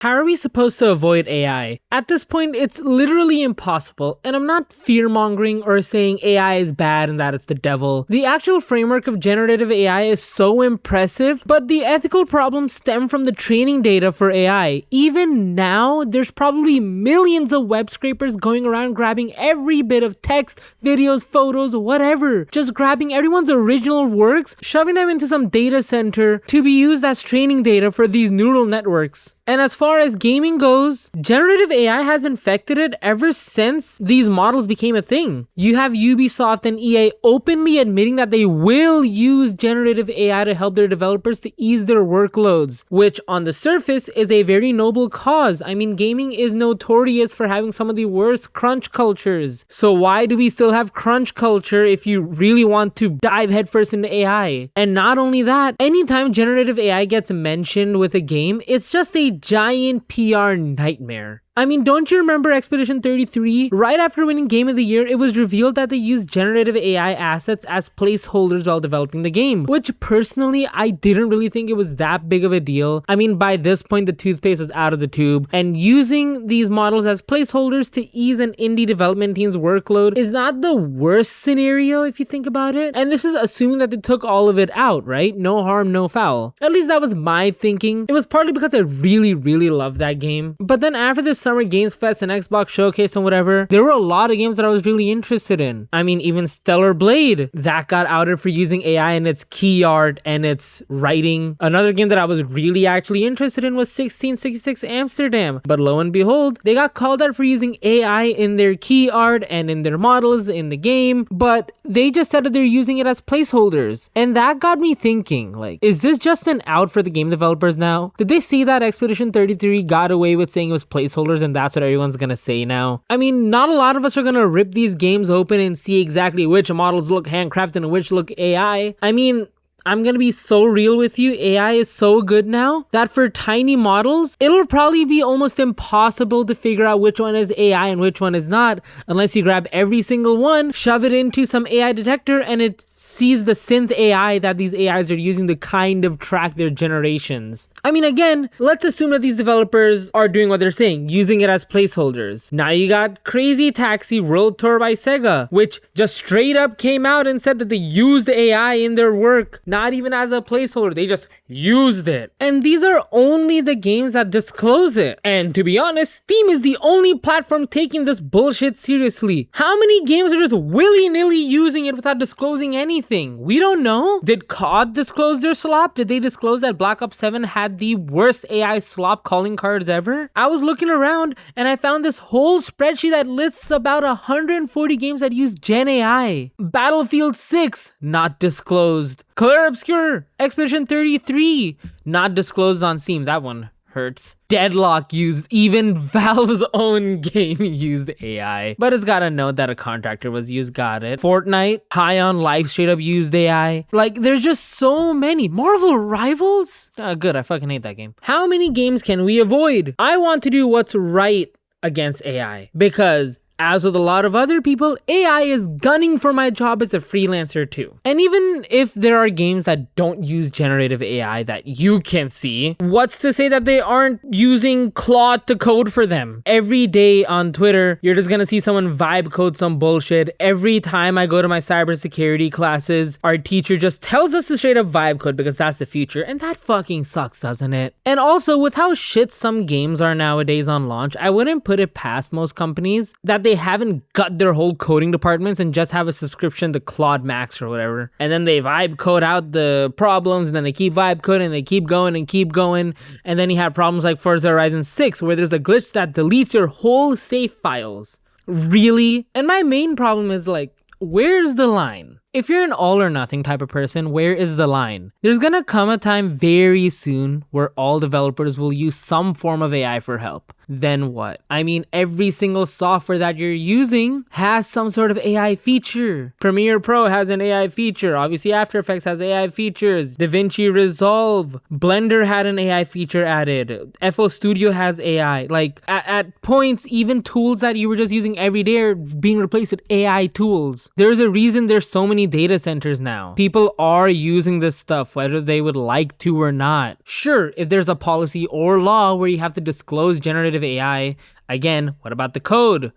How are we supposed to avoid AI? At this point, it's literally impossible, and I'm not fear-mongering or saying AI is bad and that it's the devil. The actual framework of generative AI is so impressive, but the ethical problems stem from the training data for AI. Even now, there's probably millions of web scrapers going around grabbing every bit of text, videos, photos, whatever. Just grabbing everyone's original works, shoving them into some data center to be used as training data for these neural networks. And as far as gaming goes, generative AI has infected it ever since these models became a thing. You have Ubisoft and EA openly admitting that they will use generative AI to help their developers to ease their workloads, which on the surface is a very noble cause. I mean, gaming is notorious for having some of the worst crunch cultures. So why do we still have crunch culture if you really want to dive headfirst into AI? And not only that, anytime generative AI gets mentioned with a game, it's just a giant PR nightmare. I mean, don't you remember Expedition 33? Right after winning Game of the Year, it was revealed that they used generative AI assets as placeholders while developing the game, which personally, I didn't really think it was that big of a deal. I mean, by this point, the toothpaste is out of the tube, and using these models as placeholders to ease an indie development team's workload is not the worst scenario if you think about it. And this is assuming that they took all of it out, right? No harm, no foul. At least that was my thinking. It was partly because I really loved that game. But then after this Summer Games Fest and Xbox Showcase and whatever, there were a lot of games that I was really interested in. I mean, even Stellar Blade, that got outed for using AI in its key art and its writing. Another game that I was really actually interested in was 1666 Amsterdam. But lo and behold, they got called out for using AI in their key art and in their models in the game, but they just said that they're using it as placeholders. And that got me thinking, like, is this just an out for the game developers now? Did they see that Expedition 33 got away with saying it was placeholders and that's what everyone's gonna say now? I mean, not a lot of us are gonna rip these games open and see exactly which models look handcrafted and which look AI. I mean, I'm gonna be so real with you, AI is so good now that for tiny models, it'll probably be almost impossible to figure out which one is AI and which one is not, unless you grab every single one, shove it into some AI detector, and it sees the synth AI that these AIs are using to kind of track their generations. I mean, again, let's assume that these developers are doing what they're saying, using it as placeholders. Now you got Crazy Taxi World Tour by Sega, which just straight up came out and said that they used AI in their work, not even as a placeholder, they just used it. And these are only the games that disclose it. And to be honest, Steam is the only platform taking this bullshit seriously. How many games are just willy-nilly using it without disclosing anything? We don't know. Did COD disclose their slop? Did they disclose that Black Ops 7 had the worst AI slop calling cards ever? I was looking around and I found this whole spreadsheet that lists about 140 games that use Gen AI. Battlefield 6, not disclosed. Clair Obscur, Expedition 33, not disclosed on Steam. That one hurts. Deadlock used, even Valve's own game used AI. But it's got a note that a contractor was used, got it. Fortnite, High on Life straight up used AI. Like, there's just so many. Marvel Rivals? Good, I fucking hate that game. How many games can we avoid? I want to do what's right against AI, because as with a lot of other people, AI is gunning for my job as a freelancer too. And even if there are games that don't use generative AI that you can see, what's to say that they aren't using Claude to code for them? Every day on Twitter, you're just gonna see someone vibe code some bullshit. Every time I go to my cybersecurity classes, our teacher just tells us to straight up vibe code because that's the future. And that fucking sucks, doesn't it? And also, with how shit some games are nowadays on launch, I wouldn't put it past most companies that they haven't gut their whole coding departments and just have a subscription to Claude Max or whatever. And then they vibe code out the problems, and then they keep vibe coding, and they keep going and keep going. And then you have problems like Forza Horizon 6, where there's a glitch that deletes your whole save files. Really? And my main problem is, like, where's the line? If you're an all or nothing type of person, where is the line? There's gonna come a time very soon where all developers will use some form of AI for help. then what? I mean, every single software that you're using has some sort of AI feature. Premiere Pro has an AI feature. Obviously, After Effects has AI features. DaVinci Resolve. Blender had an AI feature added. FL Studio has AI. Like, at points, even tools that you were just using every day are being replaced with AI tools. There's a reason there's so many data centers now. People are using this stuff, whether they would like to or not. Sure, if there's a policy or law where you have to disclose generative AI, again, what about the code?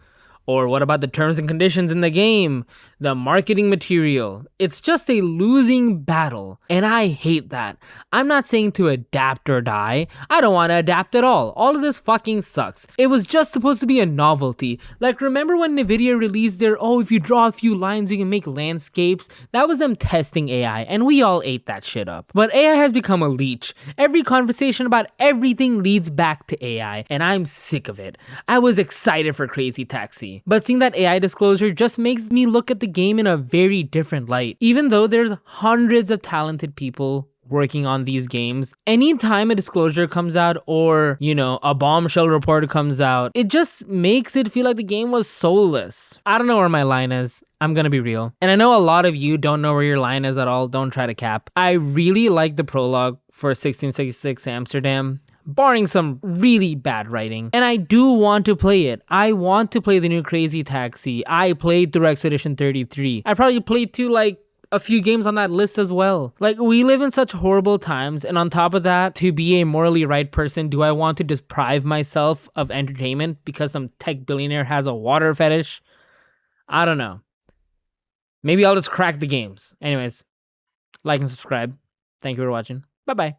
Or what about the terms and conditions in the game? The marketing material? It's just a losing battle, and I hate that. I'm not saying to adapt or die. I don't want to adapt at all. All of this fucking sucks. It was just supposed to be a novelty. Like, remember when Nvidia released their, if you draw a few lines, you can make landscapes? That was them testing AI, and we all ate that shit up. But AI has become a leech. Every conversation about everything leads back to AI, and I'm sick of it. I was excited for Crazy Taxi. But seeing that AI disclosure just makes me look at the game in a very different light. Even though there's hundreds of talented people working on these games, anytime a disclosure comes out or, a bombshell report comes out, it just makes it feel like the game was soulless. I don't know where my line is. I'm gonna be real. And I know a lot of you don't know where your line is at all. Don't try to cap. I really like the prologue for 1666 Amsterdam, barring some really bad writing. And I do want to play it. I want to play the new Crazy Taxi. I played through Expedition 33. I probably played through a few games on that list as well. Like, we live in such horrible times, and on top of that, to be a morally right person, do I want to deprive myself of entertainment because some tech billionaire has a water fetish? I don't know. Maybe I'll just crack the games. Anyways, like and subscribe. Thank you for watching. Bye-bye.